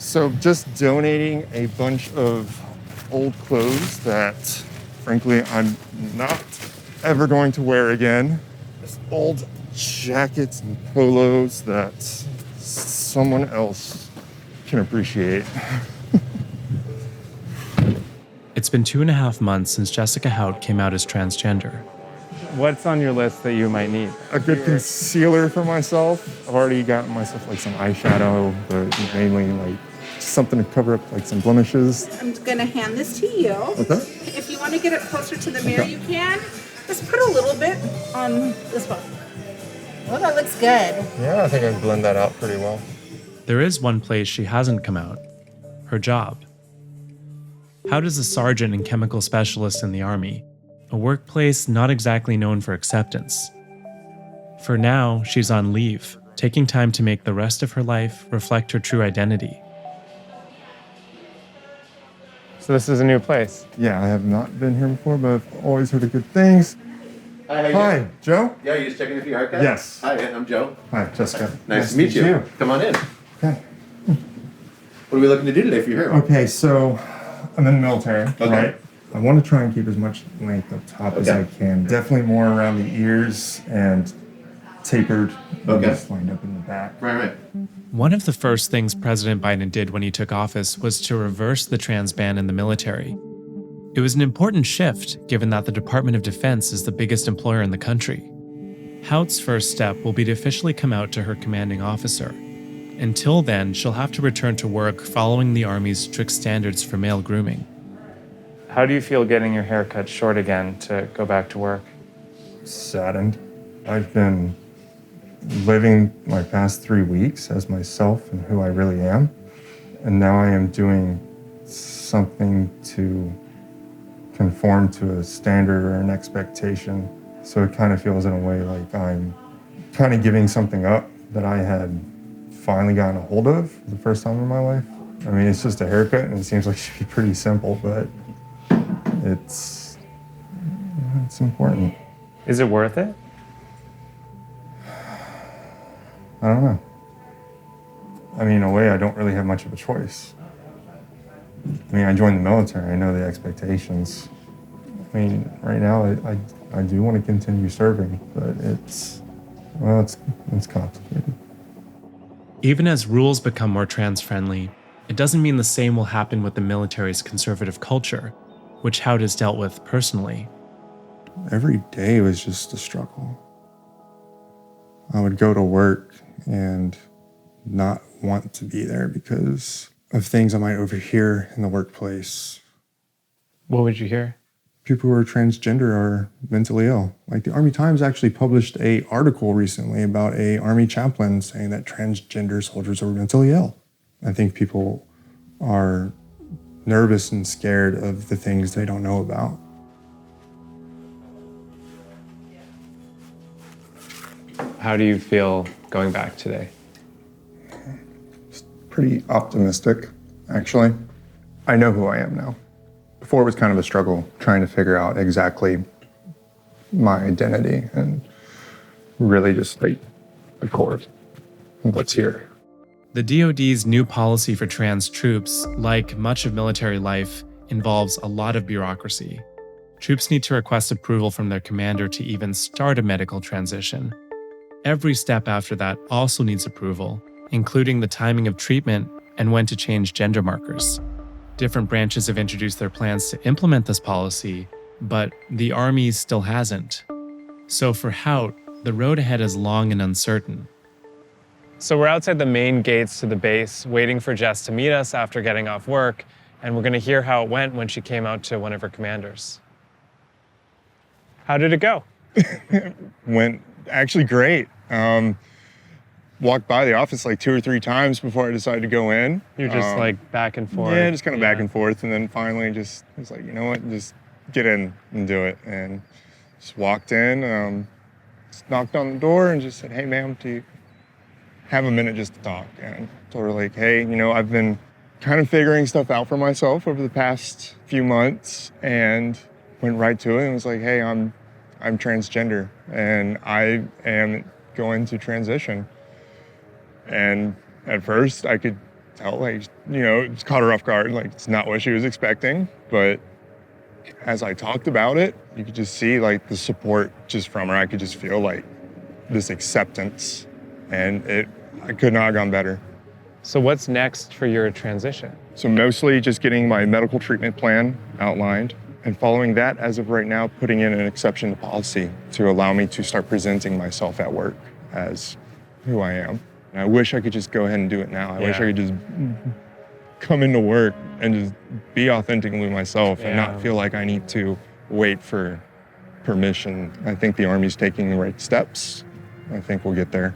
So just donating a bunch of old clothes that, frankly, I'm not ever going to wear again. Just old jackets and polos that someone else can appreciate. It's been 2.5 months since Jessica Hout came out as transgender. What's on your list that you might need? A good concealer for myself. I've already gotten myself like some eyeshadow, but mainly like something to cover up like some blemishes. I'm gonna hand this to you. Okay. If you want to get it closer to the mirror, you can. Just put a little bit on this one. Oh, that looks good. Yeah, I think I can blend that out pretty well. There is one place she hasn't come out: her job. Hout is a sergeant and chemical specialist in the Army, a workplace not exactly known for acceptance. For now, she's on leave, taking time to make the rest of her life reflect her true identity. So this is a new place. Yeah, I have not been here before, but I've always heard of good things. Hi, how you Hi, doing? Joe? Yeah, you just checking if your haircut? Yes. Hi, I'm Joe. Hi, Jessica. Nice to meet you. Come on in. Okay. What are we looking to do today for your hair? Okay, so I'm in the military, right? I want to try and keep as much length up top as I can. Definitely more around the ears and tapered, just lined up in the back. Right. One of the first things President Biden did when he took office was to reverse the trans ban in the military. It was an important shift, given that the Department of Defense is the biggest employer in the country. Hout's first step will be to officially come out to her commanding officer. Until then, she'll have to return to work following the Army's strict standards for male grooming. How do you feel getting your hair cut short again to go back to work? Saddened. I've been living my past 3 weeks as myself and who I really am. And now I am doing something to conform to a standard or an expectation. So it kind of feels in a way like I'm kind of giving something up that I had finally gotten a hold of for the first time in my life. I mean, it's just a haircut and it seems like it should be pretty simple, but it's important. Is it worth it? I don't know. I mean, in a way, I don't really have much of a choice. I mean, I joined the military. I know the expectations. I mean, right now, I do want to continue serving, but it's complicated. Even as rules become more trans-friendly, it doesn't mean the same will happen with the military's conservative culture, which Hout has dealt with personally. Every day was just a struggle. I would go to work and not want to be there because of things I might overhear in the workplace. What would you hear? People who are transgender are mentally ill. Like the Army Times actually published an article recently about a Army chaplain saying that transgender soldiers are mentally ill. I think people are nervous and scared of the things they don't know about. How do you feel going back today? Pretty optimistic, actually. I know who I am now. Before it was kind of a struggle trying to figure out exactly my identity and really just like the core of what's here. The DoD's new policy for trans troops, like much of military life, involves a lot of bureaucracy. Troops need to request approval from their commander to even start a medical transition. Every step after that also needs approval, including the timing of treatment and when to change gender markers. Different branches have introduced their plans to implement this policy, but the Army still hasn't. So for Hout, the road ahead is long and uncertain. So we're outside the main gates to the base, waiting for Jess to meet us after getting off work, and we're going to hear how it went when she came out to one of her commanders. How did it go? Went actually great. Walked by the office like 2 or 3 times before I decided to go in. You're just like back and forth. Yeah, just kind of back and forth, and then finally just was like, you know what, just get in and do it. And just walked in, just knocked on the door and just said, hey ma'am, do you have a minute just to talk? And told her like, hey, you know, I've been kind of figuring stuff out for myself over the past few months, and went right to it and was like, hey, I'm transgender and I am going to transition. And at first I could tell, like, you know, it's caught her off guard. Like, it's not what she was expecting. But as I talked about it, you could just see like the support just from her. I could just feel like this acceptance, and I could not have gone better. So what's next for your transition? So mostly just getting my medical treatment plan outlined, and following that, as of right now, putting in an exception to policy to allow me to start presenting myself at work as who I am. And I wish I could just go ahead and do it now. I wish I could just come into work and just be authentically myself and not feel like I need to wait for permission. I think the Army's taking the right steps. I think we'll get there.